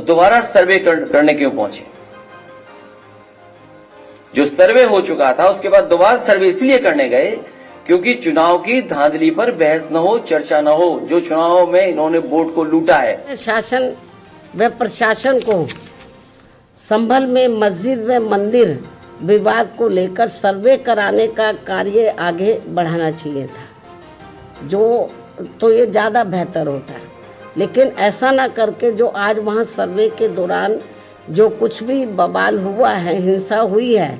दोबारा सर्वे करने क्यों पहुंचे? जो सर्वे हो चुका था उसके बाद दोबारा सर्वे इसलिए करने गए क्योंकि चुनाव की धांधली पर बहस न हो, चर्चा न हो। जो चुनाव में इन्होंने वोट को लूटा है। शासन व प्रशासन को संभल में मस्जिद व मंदिर विवाद को लेकर सर्वे कराने का कार्य आगे बढ़ाना चाहिए था, जो तो ये ज़्यादा बेहतर होता है। लेकिन ऐसा ना करके जो आज वहाँ सर्वे के दौरान जो कुछ भी बवाल हुआ है, हिंसा हुई है,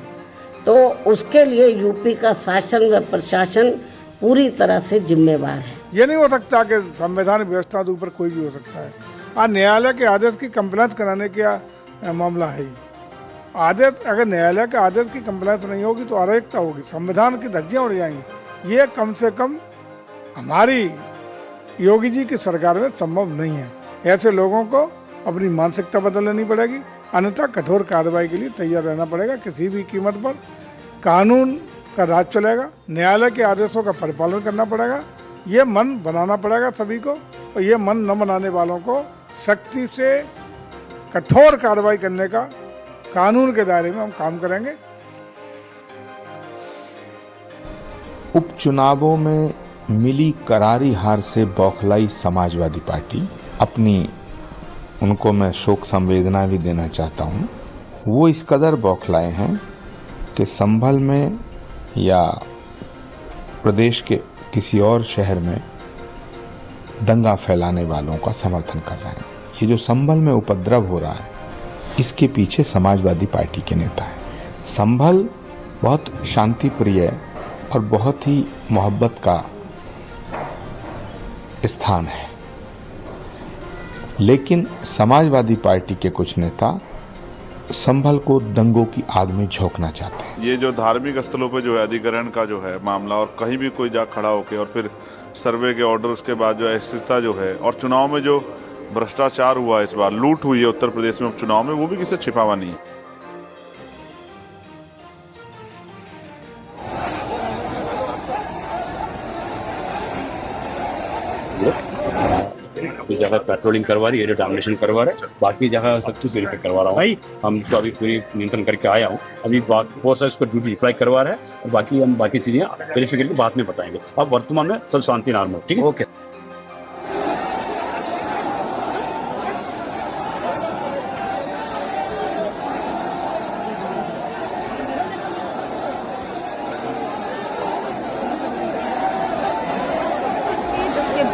तो उसके लिए यूपी का शासन व प्रशासन पूरी तरह से जिम्मेवार है। ये नहीं हो सकता कि संवैधानिक व्यवस्था के ऊपर कोई भी हो सकता है। आज न्यायालय के आदेश की कंप्लेंस कराने का मामला है। आदेश, अगर न्यायालय के आदेश की कंप्लेंस नहीं होगी तो अराजकता होगी, संविधान की धज्जियां उड़ जाएंगी। ये कम से कम हमारी योगी जी की सरकार में संभव नहीं है। ऐसे लोगों को अपनी मानसिकता बदलनी पड़ेगी, अन्यथा कठोर कार्रवाई के लिए तैयार रहना पड़ेगा। किसी भी कीमत पर कानून का राज चलेगा, न्यायालय के आदेशों का परिपालन करना पड़ेगा। ये मन बनाना पड़ेगा सभी को, और ये मन न बनाने वालों को सख्ती से कठोर कार्रवाई करने का कानून के दायरे में हम काम करेंगे। उपचुनावों में मिली करारी हार से बौखलाई समाजवादी पार्टी अपनी, उनको मैं शोक संवेदना भी देना चाहता हूँ, वो इस कदर बौखलाए हैं कि संभल में या प्रदेश के किसी और शहर में दंगा फैलाने वालों का समर्थन कर रहे हैं। ये जो संभल में उपद्रव हो रहा है, इसके पीछे समाजवादी पार्टी के नेता हैं। संभल बहुत शांति प्रिय और बहुत ही मोहब्बत का स्थान है, लेकिन समाजवादी पार्टी के कुछ नेता संभल को दंगों की आग में झोंकना चाहते हैं। ये जो धार्मिक स्थलों पे जो है अधिग्रहण का जो है मामला, और कहीं भी कोई जा खड़ा होके और फिर सर्वे के ऑर्डर, उसके बाद जो अस्थिरता जो है, और चुनाव में जो भ्रष्टाचार हुआ, इस बार लूट हुई है उत्तर प्रदेश में उपचुनाव में, वो भी किसी छिपावा नहीं है। कुछ जगह पेट्रोलिंग करवा रही है, डोमिनेशन करवा रहे, बाकी जगह सब कुछ वेरीफाई करवा रहा हूँ भाई। हम इसको अभी पूरी नियंत्रण करके आया हूँ। अभी बहुत सारा इसको ड्यूटी अप्लाई करवा रहे हैं, और बाकी हम बाकी चीजें वेरीफाई करके बाद में बताएंगे। अब वर्तमान में सब शांति नॉर्मल, ठीक है, ओके।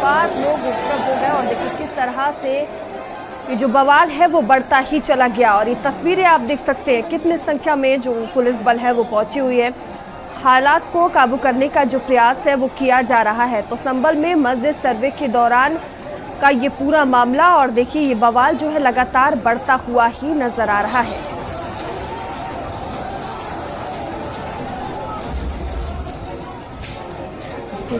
बाद लोग उपद्रव हो गए और देखिए किस तरह से ये जो बवाल है वो बढ़ता ही चला गया। और ये तस्वीरें आप देख सकते हैं कितनी संख्या में जो पुलिस बल है वो पहुंची हुई है। हालात को काबू करने का जो प्रयास है वो किया जा रहा है। तो संभल में मस्जिद सर्वे के दौरान का ये पूरा मामला, और देखिए ये बवाल जो है लगातार बढ़ता हुआ ही नजर आ रहा है।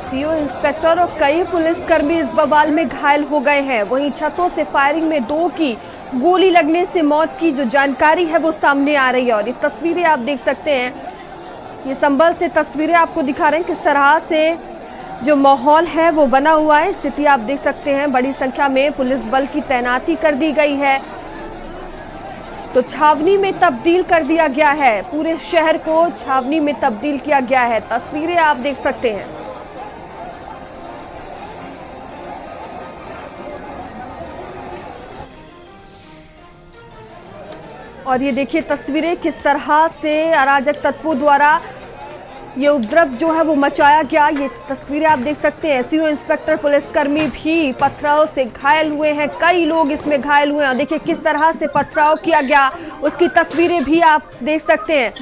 सीओ इंस्पेक्टर और कई पुलिसकर्मी इस बवाल में घायल हो गए हैं। वहीं छतों से फायरिंग में 2 की गोली लगने से मौत की जो जानकारी है वो सामने आ रही है। और ये तस्वीरें आप देख सकते हैं, ये संभल से तस्वीरें आपको दिखा रहे हैं किस तरह से जो माहौल है वो बना हुआ है। स्थिति आप देख सकते हैं, बड़ी संख्या में पुलिस बल की तैनाती कर दी गई है, तो छावनी में तब्दील कर दिया गया है। पूरे शहर को छावनी में तब्दील किया गया है। तस्वीरें आप देख सकते हैं। और ये देखिए तस्वीरें किस तरह से अराजक तत्वों द्वारा ये उपद्रव जो है वो मचाया गया। ये तस्वीरें आप देख सकते हैं। सीओ इंस्पेक्टर पुलिसकर्मी भी पथराव से घायल हुए हैं, कई लोग इसमें घायल हुए हैं। देखिए किस तरह से पथराव किया गया, उसकी तस्वीरें भी आप देख सकते हैं।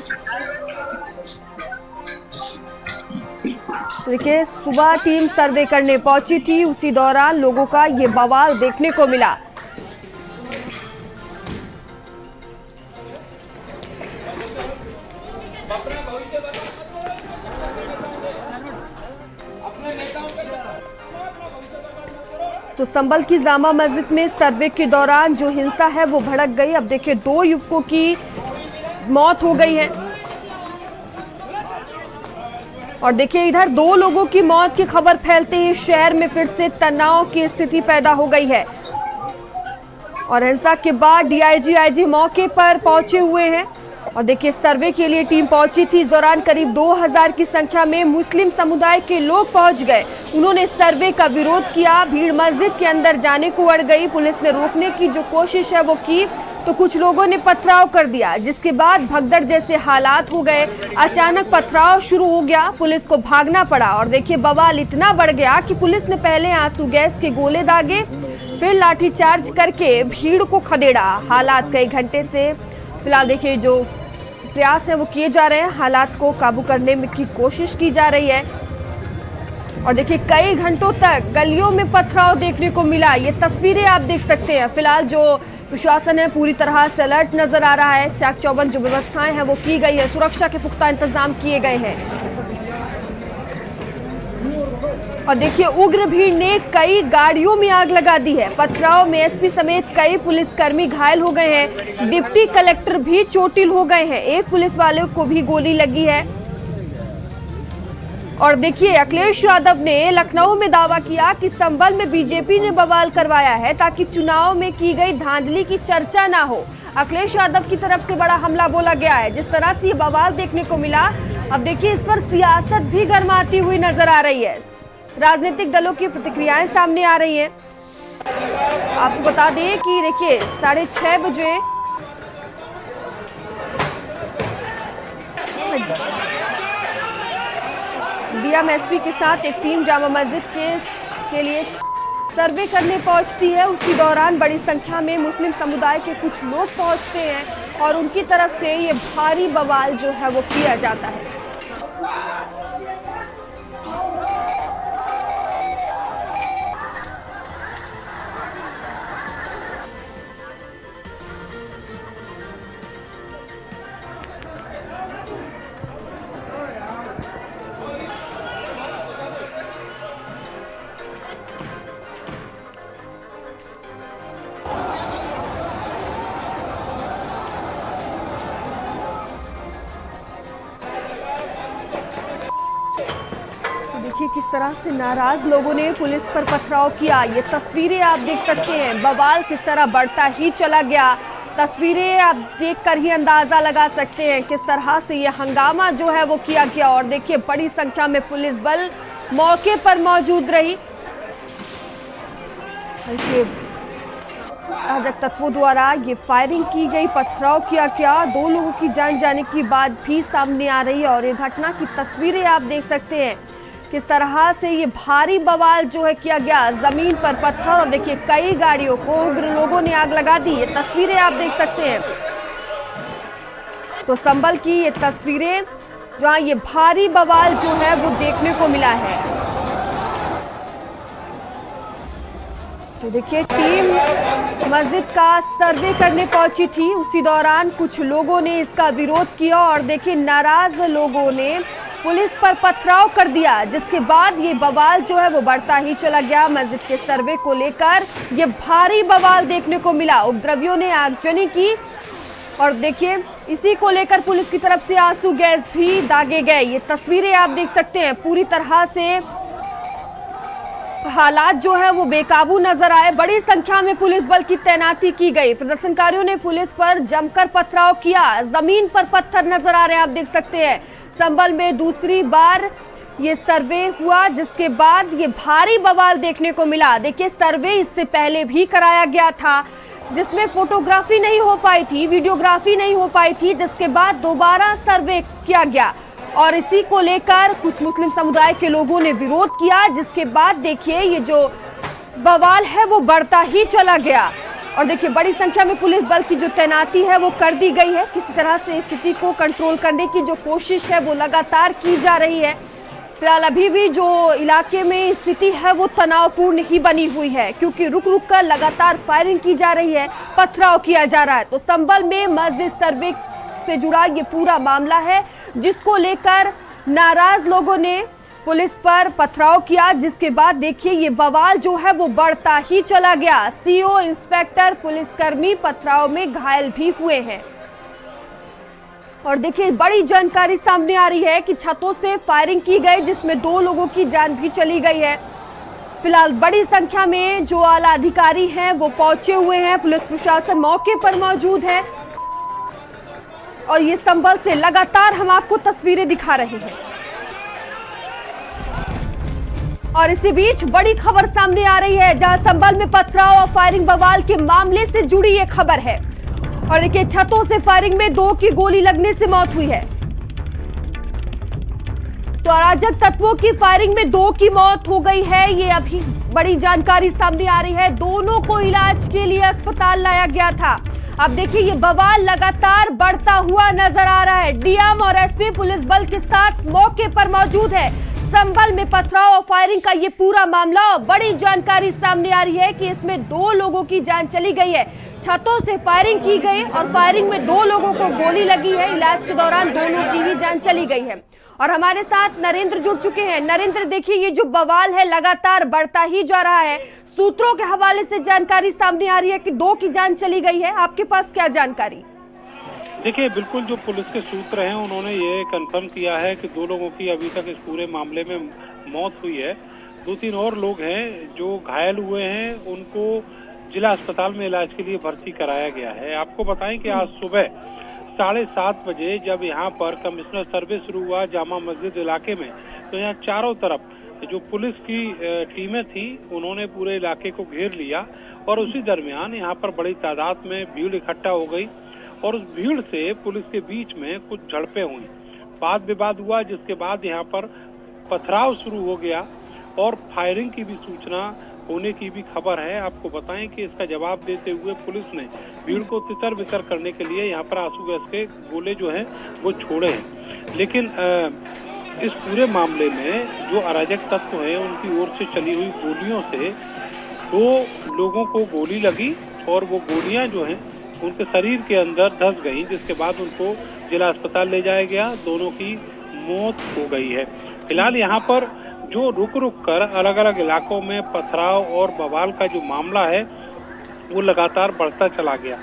देखिए सुबह टीम सर्वे करने पहुंची थी, उसी दौरान लोगों का ये बवाल देखने को मिला। तो संभल की जामा मस्जिद में सर्वे के दौरान जो हिंसा है वो भड़क गई। अब देखिए 2 युवकों की मौत हो गई है, और देखिए इधर 2 लोगों की मौत की खबर फैलते ही शहर में फिर से तनाव की स्थिति पैदा हो गई है। और हिंसा के बाद डीआईजी आईजी मौके पर पहुंचे हुए हैं और देखिए सर्वे के लिए टीम पहुंची थी। इस दौरान करीब 2000 की संख्या में मुस्लिम समुदाय के लोग पहुंच गए। उन्होंने सर्वे का विरोध किया। भीड़ मस्जिद के अंदर जाने को अड़ गई। पुलिस ने रोकने की जो कोशिश है वो की तो कुछ लोगों ने पथराव कर दिया, जिसके बाद भगदड़ जैसे हालात हो गए। अचानक पथराव शुरू हो गया, पुलिस को भागना पड़ा और देखिए बवाल इतना बढ़ गया कि पुलिस ने पहले आंसू गैस के गोले दागे, फिर लाठीचार्ज करके भीड़ को खदेड़ा। हालात कई घंटे से फिलहाल देखिए जो प्रयास है वो किए जा रहे हैं, हालात को काबू करने की कोशिश की जा रही है। और देखिए कई घंटों तक गलियों में पथराव देखने को मिला। ये तस्वीरें आप देख सकते हैं। फिलहाल जो प्रशासन है पूरी तरह से अलर्ट नजर आ रहा है। चाक चौबंद जो व्यवस्थाएं हैं वो की गई है, सुरक्षा के पुख्ता इंतजाम किए गए हैं। और देखिए उग्र भीड़ ने कई गाड़ियों में आग लगा दी है। पथराव में एसपी समेत कई पुलिसकर्मी घायल हो गए हैं। डिप्टी कलेक्टर भी चोटिल हो गए हैं। एक पुलिस वाले को भी गोली लगी है। और देखिए अखिलेश यादव ने लखनऊ में दावा किया कि संभल में बीजेपी ने बवाल करवाया है ताकि चुनाव में की गई धांधली की चर्चा ना हो। अखिलेश यादव की तरफ से बड़ा हमला बोला गया है। जिस तरह से ये बवाल देखने को मिला, अब देखिए इस पर सियासत भी गरमाती हुई नजर आ रही है। राजनीतिक दलों की प्रतिक्रियाएं सामने आ रही हैं। आपको बता दें कि देखिए 6:30 बजे डीएमएसपी के साथ एक टीम जामा मस्जिद के लिए सर्वे करने पहुंचती है। उसी दौरान बड़ी संख्या में मुस्लिम समुदाय के कुछ लोग पहुंचते हैं और उनकी तरफ से ये भारी बवाल जो है वो किया जाता है। देखिए किस तरह से नाराज लोगों ने पुलिस पर पथराव किया। ये तस्वीरें आप देख सकते हैं। बवाल किस तरह बढ़ता ही चला गया। तस्वीरें आप देखकर ही अंदाजा लगा सकते हैं किस तरह से ये हंगामा जो है वो किया गया। और देखिए बड़ी संख्या में पुलिस बल मौके पर मौजूद रही। अराजक तत्वों द्वारा ये फायरिंग की गई, पथराव किया गया। 2 लोगों की जान जाने की बात भी सामने आ रही है। और ये घटना की तस्वीरें आप देख सकते हैं किस तरह से ये भारी बवाल जो है किया गया। जमीन पर पत्थर और देखिए कई गाड़ियों को उग्र लोगों ने आग लगा दी। ये तस्वीरें आप देख सकते हैं। तो संभल की ये तस्वीरें जहां ये भारी बवाल जो है वो देखने को मिला है। तो देखिए टीम मस्जिद का सर्वे करने पहुंची थी। उसी दौरान कुछ लोगों ने इसका विरोध किया और देखिए नाराज लोगों ने पुलिस पर पथराव कर दिया, जिसके बाद ये बवाल जो है वो बढ़ता ही चला गया। मस्जिद के सर्वे को लेकर ये भारी बवाल देखने को मिला। उपद्रवियों ने आगजनी की और देखिए इसी को लेकर पुलिस की तरफ से आंसू गैस भी दागे गए। ये तस्वीरें आप देख सकते हैं। पूरी तरह से हालात जो है वो बेकाबू नजर आए। बड़ी संख्या में पुलिस बल की तैनाती की गई। प्रदर्शनकारियों ने पुलिस पर जमकर पथराव किया। जमीन पर पत्थर नजर आ रहे हैं, आप देख सकते हैं। संभल में दूसरी बार ये सर्वे हुआ, जिसके बाद ये भारी बवाल देखने को मिला। देखिए सर्वे इससे पहले भी कराया गया था, जिसमें फोटोग्राफी नहीं हो पाई थी, वीडियोग्राफी नहीं हो पाई थी, जिसके बाद दोबारा सर्वे किया गया और इसी को लेकर कुछ मुस्लिम समुदाय के लोगों ने विरोध किया, जिसके बाद देखिए ये जो बवाल है वो बढ़ता ही चला गया। और देखिए बड़ी संख्या में पुलिस बल की जो तैनाती है वो कर दी गई है। किसी तरह से स्थिति को कंट्रोल करने की जो कोशिश है वो लगातार की जा रही है। फिलहाल अभी भी जो इलाके में स्थिति है वो तनावपूर्ण ही बनी हुई है, क्योंकि रुक रुक कर लगातार फायरिंग की जा रही है, पथराव किया जा रहा है। तो संभल में मस्जिद सर्वे से जुड़ा ये पूरा मामला है, जिसको लेकर नाराज लोगों ने पुलिस पर पथराव किया, जिसके बाद देखिए ये बवाल जो है वो बढ़ता ही चला गया। सीओ, इंस्पेक्टर, पुलिसकर्मी पथराव में घायल भी हुए हैं। और देखिए बड़ी जानकारी सामने आ रही है कि छतों से फायरिंग की गई, जिसमें 2 लोगों की जान भी चली गई है। फिलहाल बड़ी संख्या में जो आला अधिकारी हैं वो पहुंचे हुए हैं, पुलिस प्रशासन मौके पर मौजूद है और ये संभल से लगातार हम आपको तस्वीरें दिखा रहे हैं। और इसी बीच बड़ी खबर सामने आ रही है, जहां संभल में पथराव और फायरिंग बवाल के मामले से जुड़ी ये खबर है। और देखिए, छतों से फायरिंग में 2 की गोली लगने से मौत हुई है। तो अराजक तत्वों की फायरिंग में 2 की मौत हो गई है, ये अभी बड़ी जानकारी सामने आ रही है। दोनों को इलाज के लिए अस्पताल लाया गया था। अब देखिए, ये बवाल लगातार बढ़ता हुआ नजर आ रहा है। डीएम और एसपी पुलिस बल के साथ मौके पर मौजूद है। संभल में पथराव और फायरिंग का ये पूरा मामला, और बड़ी जानकारी सामने आ रही है कि इसमें 2 लोगों की जान चली गई है। छतों से फायरिंग की गई और फायरिंग में 2 लोगों को गोली लगी है। इलाज के दौरान दोनों की ही जान चली गई है। और हमारे साथ नरेंद्र जुड़ चुके हैं। नरेंद्र, देखिए, ये जो बवाल है लगातार बढ़ता ही जा रहा है। सूत्रों के हवाले से जानकारी सामने आ रही है कि 2 की जान चली गई है। आपके पास क्या जानकारी? देखिए, बिल्कुल जो पुलिस के सूत्र हैं उन्होंने ये कंफर्म किया है कि 2 लोगों की अभी तक इस पूरे मामले में मौत हुई है। 2-3 और लोग हैं जो घायल हुए हैं, उनको जिला अस्पताल में इलाज के लिए भर्ती कराया गया है। आपको बताएं कि आज सुबह 7:30 बजे जब यहाँ पर कमिश्नर सर्वे शुरू हुआ जामा मस्जिद इलाके में, तो यहाँ चारों तरफ जो पुलिस की टीमें थी उन्होंने पूरे इलाके को घेर लिया और उसी दरमियान यहाँ पर बड़ी तादाद में भीड़ इकट्ठा हो गई और उस भीड़ से पुलिस के बीच में कुछ झड़पें हुई, वाद विवाद हुआ, जिसके बाद यहाँ पर पथराव शुरू हो गया और फायरिंग की भी सूचना होने की भी खबर है। आपको बताएं कि इसका जवाब देते हुए पुलिस ने भीड़ को तितर बितर करने के लिए यहाँ पर आंसू गैस के गोले जो हैं वो छोड़े हैं। लेकिन इस पूरे मामले में जो अराजक तत्व हैं उनकी ओर से चली हुई गोलियों से 2 लोगों को गोली लगी और वो गोलियां जो हैं उनके शरीर के अंदर धंस गई, जिसके बाद उनको जिला अस्पताल ले जाया गया। दोनों की मौत हो गई है। फिलहाल यहाँ पर जो रुक कर अलग अलग इलाकों में पथराव और बवाल का जो मामला है वो लगातार बढ़ता चला गया।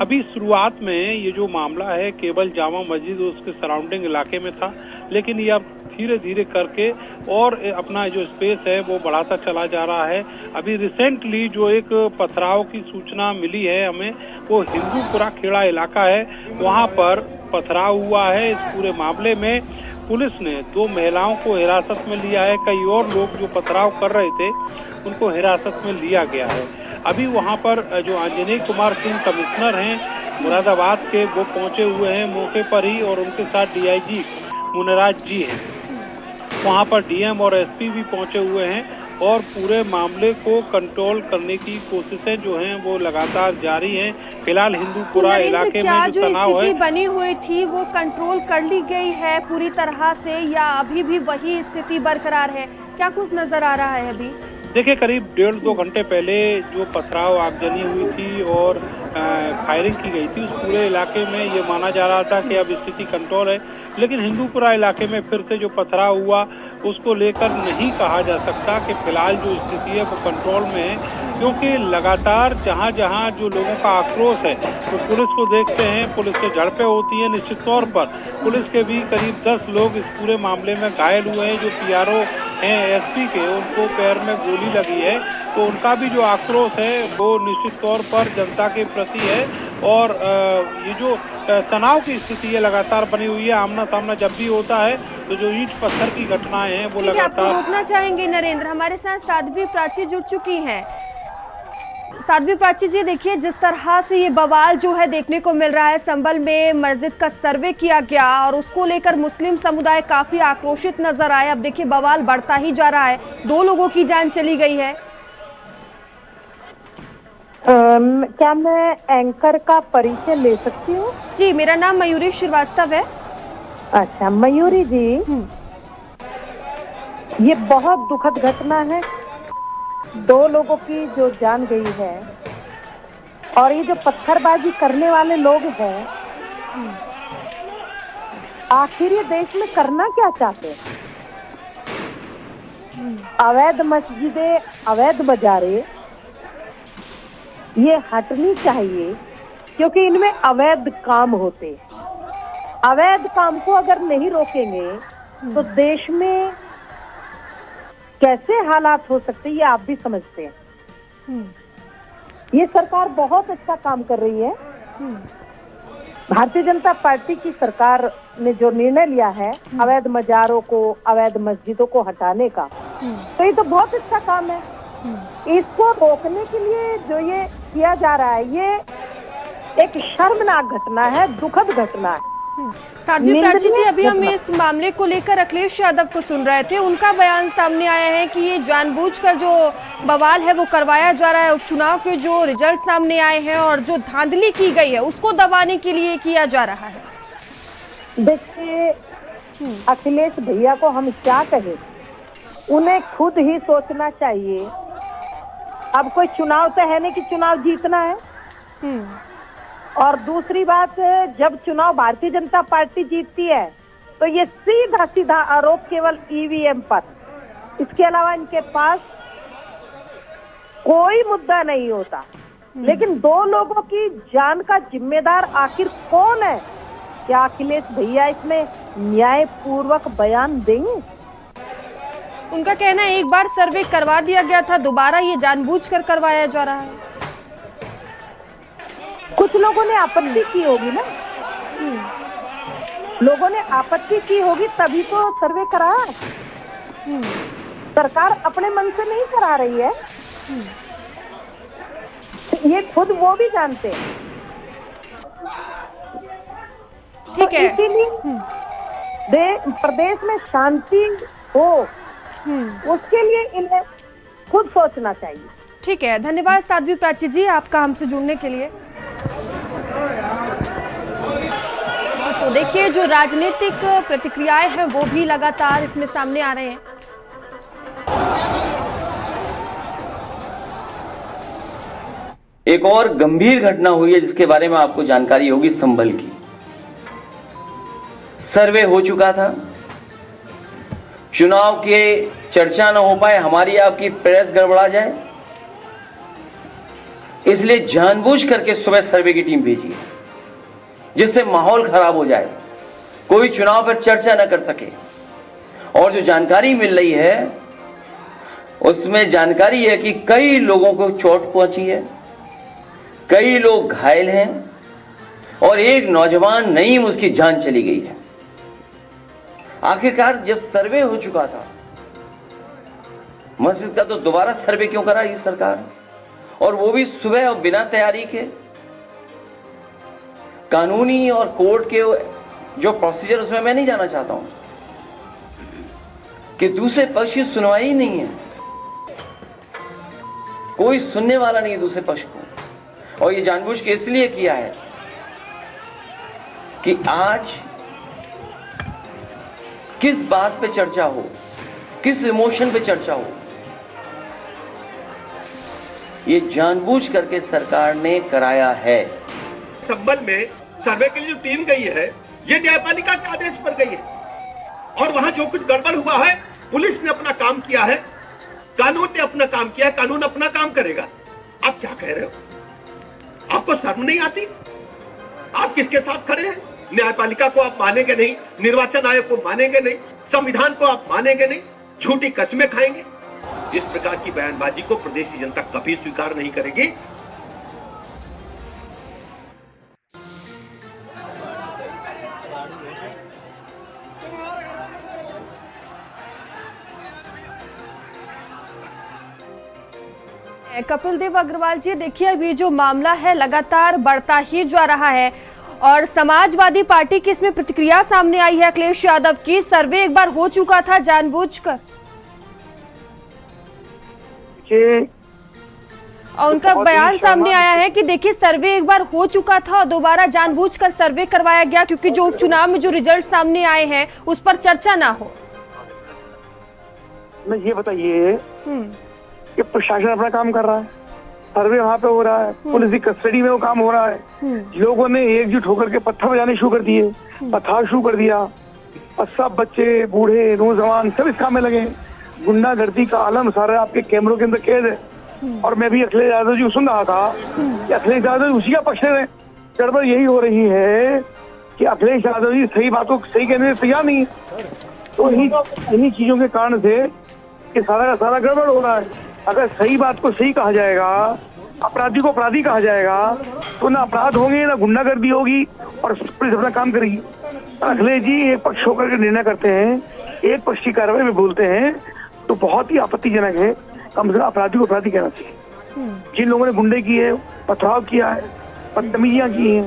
अभी शुरुआत में ये जो मामला है केवल जामा मस्जिद और उसके सराउंडिंग इलाके में था, लेकिन ये अब धीरे धीरे करके और अपना जो स्पेस है वो बढ़ाता चला जा रहा है। अभी रिसेंटली जो एक पथराव की सूचना मिली है हमें, वो हिंदूपुरा खेड़ा इलाका है, वहाँ पर पथराव हुआ है। इस पूरे मामले में पुलिस ने 2 महिलाओं को हिरासत में लिया है। कई और लोग जो पथराव कर रहे थे उनको हिरासत में लिया गया है। अभी वहाँ पर जो आंजनेय कुमार सिंह कमिश्नर हैं मुरादाबाद के, वो पहुँचे हुए हैं मौके पर ही और उनके साथ डीआईजी मुनराज जी हैं। वहाँ पर डीएम और एसपी भी पहुँचे हुए हैं और पूरे मामले को कंट्रोल करने की कोशिशें जो हैं वो लगातार जारी हैं। फिलहाल हिंदूपुरा इलाके में जो तनाव है, बनी हुई थी वो कंट्रोल कर ली गई है पूरी तरह से, या अभी भी वही स्थिति बरकरार है? क्या कुछ नजर आ रहा है अभी? देखिए, करीब 1.5-2 घंटे पहले जो पथराव आगजनी हुई थी और फायरिंग की गई थी, उस पूरे इलाके में ये माना जा रहा था कि अब स्थिति कंट्रोल है। लेकिन हिंदूपुरा इलाके में फिर से जो पथराव हुआ उसको लेकर नहीं कहा जा सकता कि फिलहाल जो स्थिति है वो कंट्रोल में है, क्योंकि लगातार जहां जहां जो लोगों का आक्रोश है वो तो पुलिस को देखते हैं, पुलिस से झड़पें होती हैं। निश्चित तौर पर पुलिस के भी करीब 10 लोग इस पूरे मामले में घायल हुए हैं। जो पीआरओ हैं एसपी के, उनको पैर में गोली लगी है, तो उनका भी जो आक्रोश है वो निश्चित तौर पर जनता के प्रति है। और ये जो तनाव की स्थिति है लगातार बनी हुई है। आमना सामना जब भी होता है तो जो ईंट पत्थर की घटनाएं हैं वो लगातार। आपको रोकना चाहेंगे नरेंद्र, हमारे साथ साध्वी प्राची जुड़ चुकी हैं। साध्वी प्राची जी, देखिए, जिस तरह से ये बवाल जो है देखने को मिल रहा है, संभल में मस्जिद का सर्वे किया गया और उसको लेकर मुस्लिम समुदाय काफी आक्रोशित नजर आए। अब देखिए बवाल बढ़ता ही जा रहा है, 2 लोगों की जान चली गई है। क्या मैं एंकर का परिचय ले सकती हूँ? जी, मेरा नाम मयूरी श्रीवास्तव है। अच्छा मयूरी जी, ये बहुत दुखद घटना है, 2 लोगों की जो जान गई है। और ये जो पत्थरबाजी करने वाले लोग हैं, आखिर ये देश में करना क्या चाहते हैं? अवैध मस्जिदें, अवैध बाजारें, ये हटनी चाहिए, क्योंकि इनमें अवैध काम होते। अवैध काम को अगर नहीं रोकेंगे तो देश में कैसे हालात हो सकते हैं ये आप भी समझते हैं। ये सरकार बहुत अच्छा काम कर रही है। भारतीय जनता पार्टी की सरकार ने जो निर्णय लिया है अवैध मजारों को, अवैध मस्जिदों को हटाने का, तो ये तो बहुत अच्छा काम है। इसको रोकने के लिए जो ये किया जा रहा है ये एक शर्मनाक घटना है, दुखद घटना है। साध्वी प्राची जी, अभी हम इस मामले को लेकर अखिलेश यादव को सुन रहे थे। उनका बयान सामने आया है कि ये जानबूझकर जो बवाल है वो करवाया जा रहा है। उपचुनाव के जो रिजल्ट सामने आए हैं और जो धांधली की गई है उसको दबाने के लिए किया जा रहा है। देखिए, अखिलेश भैया को हम क्या कहें, उन्हें खुद ही सोचना चाहिए। अब कोई चुनाव तो है नहीं कि चुनाव जीतना है। और दूसरी बात, जब चुनाव भारतीय जनता पार्टी जीतती है तो ये सीधा सीधा आरोप केवल ईवीएम पर, इसके अलावा इनके पास कोई मुद्दा नहीं होता। लेकिन दो लोगों की जान का जिम्मेदार आखिर कौन है? क्या अखिलेश भैया इसमें न्यायपूर्वक बयान देंगे? उनका कहना है एक बार सर्वे करवा दिया गया था, दोबारा ये जानबूझकर करवाया जा रहा है। कुछ लोगों ने आपत्ति की होगी ना, लोगों ने आपत्ति की होगी तभी तो सर्वे कराया। सरकार अपने मन से नहीं करा रही है, ये खुद वो भी जानते हैं। ठीक है, इसीलिए प्रदेश में शांति हो उसके लिए इन्हें खुद सोचना चाहिए। ठीक है, धन्यवाद साध्वी प्राची जी आपका हमसे जुड़ने के लिए। तो देखिए, जो राजनीतिक प्रतिक्रियाएं हैं वो भी लगातार इसमें सामने आ रहे हैं। एक और गंभीर घटना हुई है जिसके बारे में आपको जानकारी होगी। संभल की सर्वे हो चुका था, चुनाव के चर्चा न हो पाए, हमारी आपकी प्रेस गड़बड़ा जाए, इसलिए जानबूझ करके सुबह सर्वे की टीम भेजी है जिससे माहौल खराब हो जाए, कोई चुनाव पर चर्चा न कर सके। और जो जानकारी मिल रही है उसमें जानकारी है कि कई लोगों को चोट पहुंची है, कई लोग घायल हैं और एक नौजवान नईम उसकी जान चली गई है। आखिरकार जब सर्वे हो चुका था मस्जिद का, तो दोबारा सर्वे क्यों करा रही सरकार, और वो भी सुबह और बिना तैयारी के? कानूनी और कोर्ट के जो प्रोसीजर उसमें मैं नहीं जाना चाहता हूं कि दूसरे पक्ष की सुनवाई नहीं है, कोई सुनने वाला नहीं है दूसरे पक्ष को। और ये जानबूझ के इसलिए किया है कि आज किस बात पे चर्चा हो, किस इमोशन पे चर्चा हो, ये जानबूझ करके सरकार ने कराया है। संबल में सर्वे के लिए जो टीम गई है ये न्यायपालिका के आदेश पर गई है और वहां जो कुछ गड़बड़ हुआ है, पुलिस ने अपना काम किया है, कानून ने अपना काम किया है, कानून अपना काम करेगा। आप क्या कह रहे हो? आपको शर्म नहीं आती? आप किसके साथ खड़े हैं? न्यायपालिका को आप मानेंगे नहीं, निर्वाचन आयोग को मानेंगे नहीं, संविधान को आप मानेंगे नहीं, झूठी कस्में खाएंगे। इस प्रकार की बयानबाजी को प्रदेश की जनता कभी स्वीकार नहीं करेगी। कपिल देव अग्रवाल जी, देखिए अब ये जो मामला है लगातार बढ़ता ही जा रहा है और समाजवादी पार्टी की इसमें प्रतिक्रिया सामने आई है अखिलेश यादव की। सर्वे एक बार हो चुका था जानबूझकर, और उनका बयान सामने आया है कि देखिए सर्वे एक बार हो चुका था और दोबारा जानबूझकर सर्वे करवाया गया क्योंकि जो उपचुनाव में जो रिजल्ट सामने आए हैं उस पर चर्चा ना हो। ये बताइए कि प्रशासन अपना काम कर रहा है, सर्वे वहाँ पे हो रहा है, पुलिस की कस्टडी में वो काम हो रहा है, लोगों ने एकजुट होकर के पत्थर बजाने शुरू कर दिए, पथराव शुरू कर दिया और सब बच्चे, बूढ़े, नौजवान सब इस काम में लगे। गुंडागर्दी का आलम सारा आपके कैमरों के अंदर कैद है। और मैं भी अखिलेश यादव जी को सुन रहा था कि अखिलेश यादव उसी का पक्ष में गड़बड़ यही हो रही है कि अखिलेश यादव जी सही बातों को सही कहने से तैयार नहीं है। तो इन्हीं चीजों के कारण से कि सारा का सारा गड़बड़ हो रहा है। अगर सही बात को सही कहा जाएगा, अपराधी को अपराधी कहा जाएगा, तो ना अपराध होंगे ना गुंडागर्दी होगी और पुलिस अपना काम करेगी। अखिलेश जी एक पक्ष होकर के निर्णय करते हैं, एक पक्ष की कार्रवाई में बोलते हैं, तो बहुत ही आपत्तिजनक है। कम से कम अपराधी को अपराधी कहना चाहिए। जिन लोगों ने गुंडे किए, पथराव किया है, बदतमीजियां की हैं,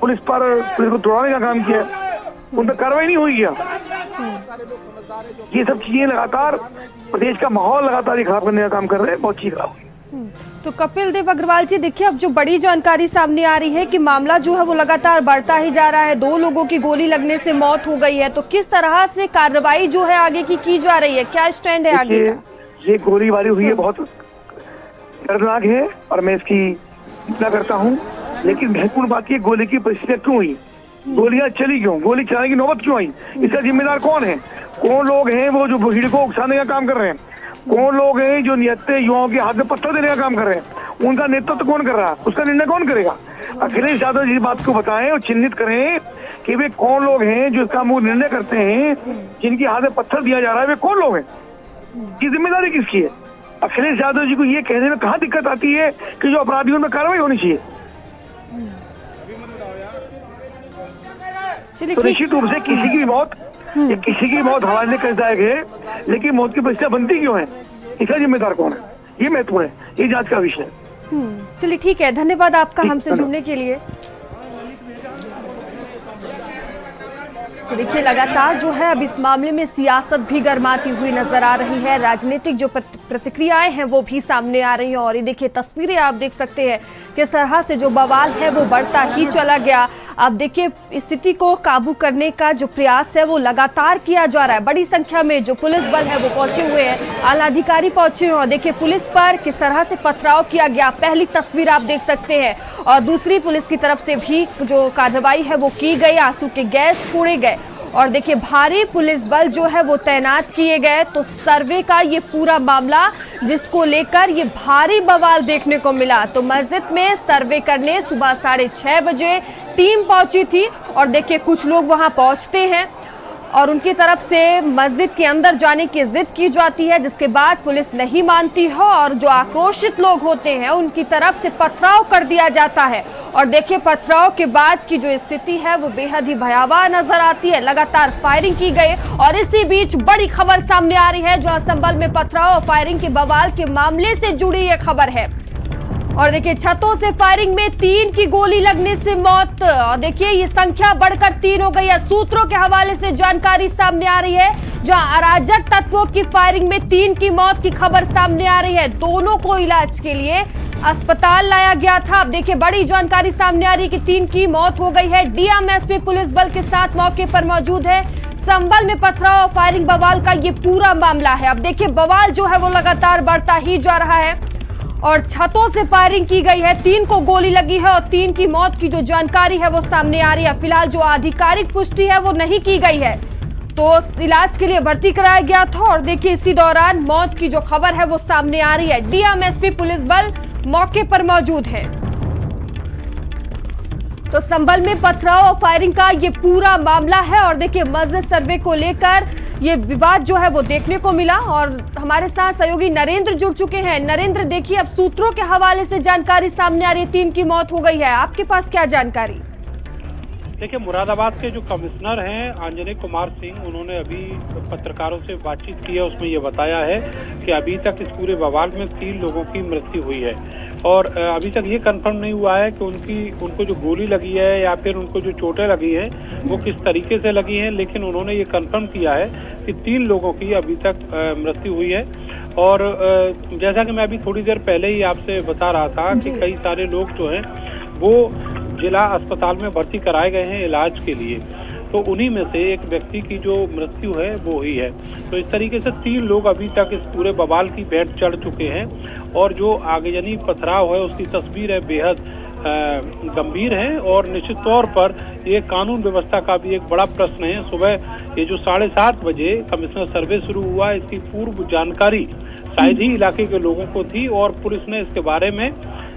पुलिस को दौड़ाने का काम किया, उन पर कार्रवाई नहीं हुई क्या? ये सब चीजें लगातार प्रदेश का माहौल लगातार खराब करने का काम कर रहे हैं। बहुत चीज खराब। तो कपिल देव अग्रवाल जी, देखिए अब जो बड़ी जानकारी सामने आ रही है कि मामला जो है वो लगातार बढ़ता ही जा रहा है। 2 लोगों की गोली लगने से मौत हो गई है, तो किस तरह से कार्रवाई जो है आगे की जा रही है, क्या स्टैंड है आगे का? ये गोलीबारी हुई है, बहुत दर्दनाक है और मैं इसकी निंदा करता हूँ। लेकिन महत्वपूर्ण बात ये, गोली की परिस्थितियां क्यों हुई, गोलियां चली क्यों, गोली चलाने की नौबत क्यों आई, इसका जिम्मेदार कौन है? कौन लोग हैं वो जो भीड़ को उकसाने का काम कर रहे हैं? कौन लोग हैं जो नियत्ते युवाओं के हाथ में पत्थर देने का काम कर रहे हैं? उनका नेतृत्व कौन कर रहा है? उसका निर्णय कौन करेगा? अखिलेश यादव जी बात को बताएं और चिन्हित करें कि वे कौन लोग हैं जो इसका निर्णय करते हैं, जिनके हाथ में पत्थर दिया जा रहा है, वे कौन लोग हैं? ये जिम्मेदारी किसकी है? अखिलेश यादव जी को ये कहने में कहाँ दिक्कत आती है कि जो अपराधियों में कार्रवाई होनी चाहिए? तो निश्चित रूप से किसी की मौत हवाले कर जाएगी, लेकिन मौत की परिस्थितियां बनती क्यों है, इसका जिम्मेदार कौन है? ये महत्वपूर्ण है, ये जांच का विषय है। चलिए ठीक है, धन्यवाद आपका हमसे जुड़ने के लिए। तो देखिए लगातार जो है अब इस मामले में सियासत भी गर्माती हुई नजर आ रही है, राजनीतिक जो प्रतिक्रियाएं हैं वो भी सामने आ रही हैं। और ये देखिए तस्वीरें आप देख सकते हैं किस तरह से जो बवाल है वो बढ़ता ही चला गया। अब देखिए स्थिति को काबू करने का जो प्रयास है वो लगातार किया जा रहा है। बड़ी संख्या में जो पुलिस बल है वो पहुंचे हुए हैं, आला अधिकारी पहुंचे हुए हैं। देखिए पुलिस पर किस तरह से पथराव किया गया, पहली तस्वीर आप देख सकते हैं। और दूसरी पुलिस की तरफ से भी जो कार्रवाई है वो की गई, आंसू के गैस छोड़े गए और देखिए भारी पुलिस बल जो है वो तैनात किए गए। तो सर्वे का ये पूरा मामला जिसको लेकर ये भारी बवाल देखने को मिला। तो मस्जिद में सर्वे करने सुबह 6:30 बजे टीम पहुंची थी और देखिए कुछ लोग वहां पहुंचते हैं और उनकी तरफ से मस्जिद के अंदर जाने की जिद की जाती है, जिसके बाद पुलिस नहीं मानती है और जो आक्रोशित लोग होते हैं उनकी तरफ से पथराव कर दिया जाता है। और देखिए पथराव के बाद की जो स्थिति है वो बेहद ही भयावह नजर आती है, लगातार फायरिंग की गई। और इसी बीच बड़ी खबर सामने आ रही है, जहां संभल में पथराव और फायरिंग के बवाल के मामले से जुड़ी ये खबर है। और देखिए छतों से फायरिंग में 3 की गोली लगने से मौत, और देखिए ये संख्या बढ़कर 3 हो गई है। सूत्रों के हवाले से जानकारी सामने आ रही है, जहां अराजक तत्वों की फायरिंग में 3 की मौत की खबर सामने आ रही है। दोनों को इलाज के लिए अस्पताल लाया गया था। अब देखिए बड़ी जानकारी सामने आ रही है कि 3 की मौत हो गई है। डीएमएसपी पुलिस बल के साथ मौके पर मौजूद है। संभल में पथराव और फायरिंग बवाल का ये पूरा मामला है। अब देखिए बवाल जो है वो लगातार बढ़ता ही जा रहा है और छतों से फायरिंग की गई है, 3 को गोली लगी है और 3 की मौत की जो जानकारी है वो सामने आ रही है। फिलहाल जो आधिकारिक पुष्टि है वो नहीं की गई है, तो इलाज के लिए भर्ती कराया गया था। और देखिए इसी दौरान मौत की जो खबर है वो सामने आ रही है। डीएमएसपी पुलिस बल मौके पर मौजूद है। तो संभल में पथराव और फायरिंग का ये पूरा मामला है और देखिए मस्जिद सर्वे को लेकर ये विवाद जो है वो देखने को मिला। और हमारे साथ सहयोगी नरेंद्र जुड़ चुके हैं। नरेंद्र देखिए अब सूत्रों के हवाले से जानकारी सामने आ रही है, 3 की मौत हो गई है, आपके पास क्या जानकारी? देखिए मुरादाबाद के जो कमिश्नर हैं अंजनी कुमार सिंह, उन्होंने अभी पत्रकारों से बातचीत की है, उसमें ये बताया है कि अभी तक इस पूरे बवाल में 3 लोगों की मृत्यु हुई है और अभी तक ये कंफर्म नहीं हुआ है कि उनको जो गोली लगी है या फिर उनको जो चोटें लगी हैं वो किस तरीके से लगी हैं, लेकिन उन्होंने ये कंफर्म किया है कि 3 लोगों की अभी तक मृत्यु हुई है। और जैसा कि मैं अभी थोड़ी देर पहले ही आपसे बता रहा था कि कई सारे लोग जो हैं वो जिला अस्पताल में भर्ती कराए गए हैं इलाज के लिए, तो उन्हीं में से एक व्यक्ति की जो मृत्यु है वो हुई है। तो इस तरीके से 3 लोग अभी तक इस पूरे बवाल की भेंट चढ़ चुके हैं और जो आगजनी पथराव है उसकी तस्वीर है बेहद गंभीर है और निश्चित तौर पर ये कानून व्यवस्था का भी एक बड़ा प्रश्न है। सुबह ये जो 7:30 बजे कमिश्नर सर्वे शुरू हुआ, इसकी पूर्व जानकारी शायद ही इलाके के लोगों को थी और पुलिस ने इसके बारे में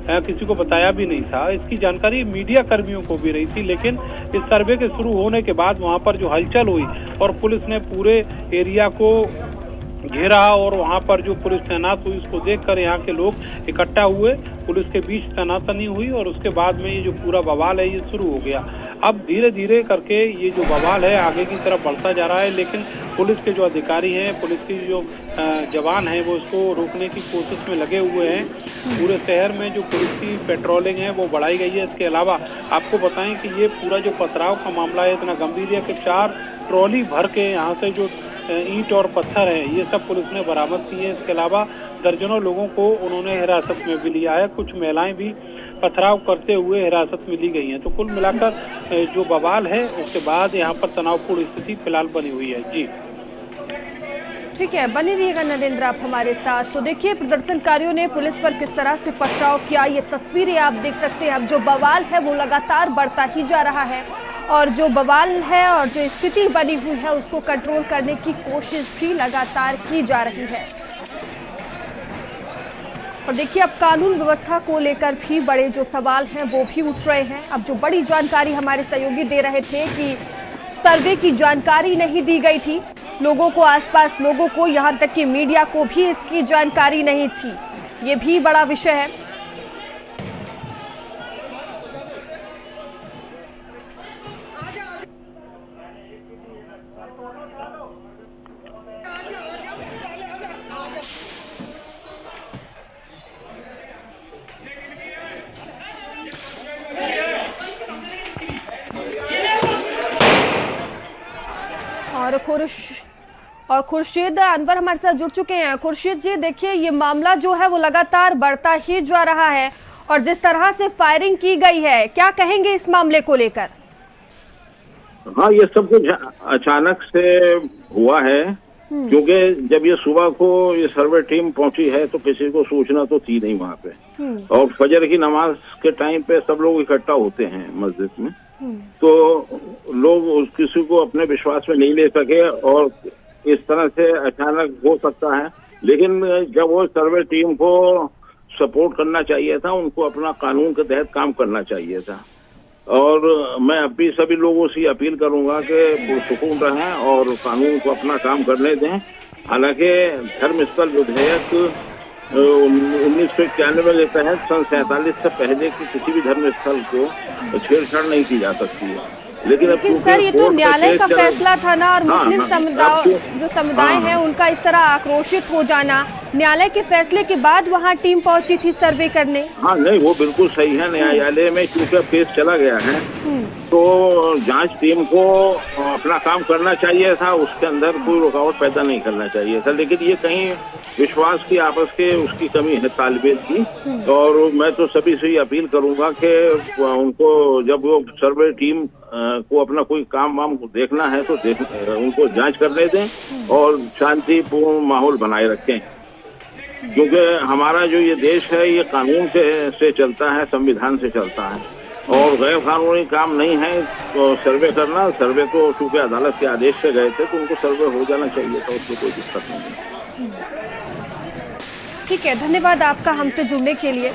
किसी को बताया भी नहीं था। इसकी जानकारी मीडिया कर्मियों को भी रही थी, लेकिन इस सर्वे के शुरू होने के बाद वहां पर जो हलचल हुई और पुलिस ने पूरे एरिया को घेरा और वहां पर जो पुलिस तैनात हुई उसको देखकर यहाँ के लोग इकट्ठा हुए, पुलिस के बीच तनातनी हुई और उसके बाद में ये जो पूरा बवाल है ये शुरू हो गया। अब धीरे धीरे करके ये जो बवाल है आगे की तरफ बढ़ता जा रहा है, लेकिन पुलिस के जो अधिकारी हैं, पुलिस की जो जवान हैं वो इसको रोकने की कोशिश में लगे हुए हैं। पूरे शहर में जो पुलिस की पेट्रोलिंग है वो बढ़ाई गई है। इसके अलावा आपको बताएं कि ये पूरा जो पथराव का मामला है इतना गंभीर है कि 4 ट्रॉली भर के यहाँ से जो ईंट और पत्थर है ये सब पुलिस ने बरामद किए। इसके अलावा दर्जनों लोगों को उन्होंने हिरासत में भी लिया है, कुछ महिलाएं भी पथराव करते हुए हिरासत में ली गई हैं। तो कुल मिलाकर जो बवाल है उसके बाद यहाँ पर तनावपूर्ण स्थिति फिलहाल बनी हुई है। जी ठीक है, बने रहिएगा नरेंद्र आप हमारे साथ। तो देखिए प्रदर्शनकारियों ने पुलिस पर किस तरह से पथराव किया, ये तस्वीरें आप देख सकते हैं। अब जो बवाल है वो लगातार बढ़ता ही जा रहा है और जो बवाल है और जो स्थिति बनी हुई है उसको कंट्रोल करने की कोशिश भी लगातार की जा रही है। और देखिए अब कानून व्यवस्था को लेकर भी बड़े जो सवाल हैं वो भी उठ रहे हैं। अब जो बड़ी जानकारी हमारे सहयोगी दे रहे थे कि सर्वे की जानकारी नहीं दी गई थी लोगों को, आसपास लोगों को, यहाँ तक कि मीडिया को भी इसकी जानकारी नहीं थी, ये भी बड़ा विषय है। और खुर्शीद अनवर हमारे साथ जुड़ चुके हैं। खुर्शीद जी देखिए ये मामला जो है वो लगातार बढ़ता ही जा रहा है और जिस तरह से फायरिंग की गई है, क्या कहेंगे इस मामले को लेकर? हाँ, ये सब कुछ अचानक से हुआ है क्योंकि जब ये सुबह को ये सर्वे टीम पहुंची है तो किसी को सूचना तो थी नहीं वहाँ पे और फजर की नमाज के टाइम पे सब लोग इकट्ठा होते हैं मस्जिद में, तो लोग किसी को अपने विश्वास में नहीं ले सके और इस तरह से अचानक हो सकता है। लेकिन जब वो सर्वे टीम को सपोर्ट करना चाहिए था, उनको अपना कानून के तहत काम करना चाहिए था। और मैं अभी सभी लोगों से अपील करूंगा कि सुकून रहें और कानून को अपना काम करने दें। हालांकि धर्मस्थल विधेयक 1991 के तहत सन 47 से पहले की किसी भी धर्मस्थल को छेड़छाड़ नहीं की जा सकती है, लेकिन सर ये तो न्यायालय का फैसला था ना, और मुस्लिम समुदाय हैं उनका इस तरह आक्रोशित हो जाना, न्यायालय के फैसले के बाद वहाँ टीम पहुंची थी सर्वे करने। हाँ नहीं, वो बिल्कुल सही है। न्यायालय में क्योंकि केस चला गया है तो जांच टीम को अपना काम करना चाहिए था, उसके अंदर कोई रुकावट पैदा नहीं करना चाहिए था। लेकिन ये कहीं विश्वास की आपस के उसकी कमी है तालमेल की। और मैं तो सभी से अपील करूंगा कि उनको जब वो सर्वे टीम को अपना कोई काम वाम देखना है तो उनको जांच करने दें और शांतिपूर्ण माहौल बनाए रखें, क्योंकि हमारा जो ये देश है ये कानून से चलता है, संविधान से चलता है और गैर कानूनी काम नहीं है तो सर्वे करना। सर्वे तो चूंकि अदालत के आदेश से गए थे तो उनको सर्वे हो जाना चाहिए था, उसमें कोई दिक्कत नहीं है। ठीक है, धन्यवाद आपका हमसे जुड़ने के लिए।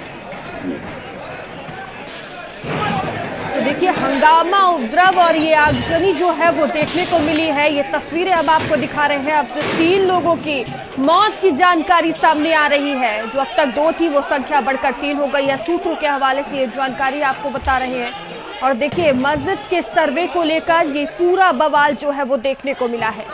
तो देखिए हंगामा, उपद्रव और ये आगजनी जो है वो देखने को मिली है। ये तस्वीरें अब आपको दिखा रहे हैं। अब जो 3 लोगों की मौत की जानकारी सामने आ रही है, जो अब तक 2 थी वो संख्या बढ़कर 3 हो गई है। सूत्रों के हवाले से ये जानकारी आपको बता रहे हैं। और देखिए मस्जिद के सर्वे को लेकर ये पूरा बवाल जो है वो देखने को मिला है।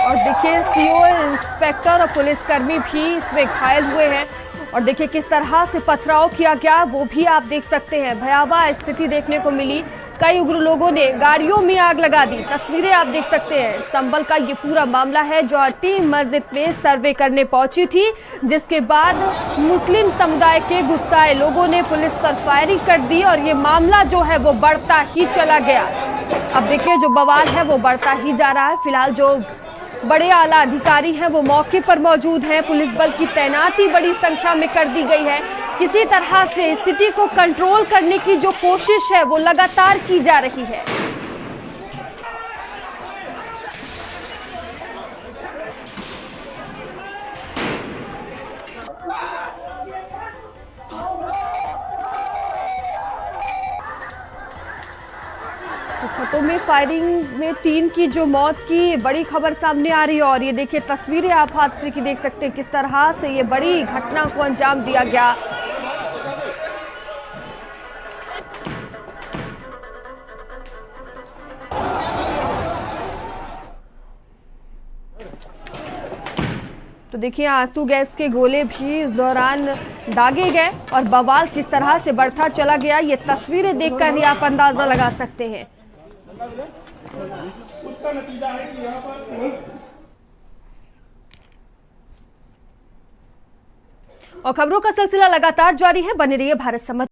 और देखिए सीओ, इंस्पेक्टर और पुलिसकर्मी भी इसमें घायल हुए हैं। और देखिए किस तरह से पथराव किया गया वो भी आप देख सकते हैं। भयावह स्थिति देखने को मिली। कई उग्र लोगों ने गाड़ियों में आग लगा दी। तस्वीरें आप देख सकते हैं। संभल का ये पूरा मामला है जो टीम मस्जिद में सर्वे करने पहुंची थी, जिसके बाद मुस्लिम समुदाय के गुस्साए लोगों ने पुलिस पर फायरिंग कर दी और ये मामला जो है वो बढ़ता ही चला गया। अब देखिए जो बवाल है वो बढ़ता ही जा रहा है। फिलहाल जो बड़े आला अधिकारी हैं वो मौके पर मौजूद हैं। पुलिस बल की तैनाती बड़ी संख्या में कर दी गई है। किसी तरह से स्थिति को कंट्रोल करने की जो कोशिश है वो लगातार की जा रही है। छतों में फायरिंग में 3 की जो मौत की बड़ी खबर सामने आ रही है। और ये देखिए तस्वीरें आप हादसे की देख सकते हैं, किस तरह से ये बड़ी घटना को अंजाम दिया गया। तो देखिए आंसू गैस के गोले भी इस दौरान दागे गए और बवाल किस तरह से बढ़ता चला गया, ये तस्वीरें देखकर ही आप अंदाजा लगा सकते हैं। और खबरों का सिलसिला लगातार जारी है, बने रहिए भारत समाचार।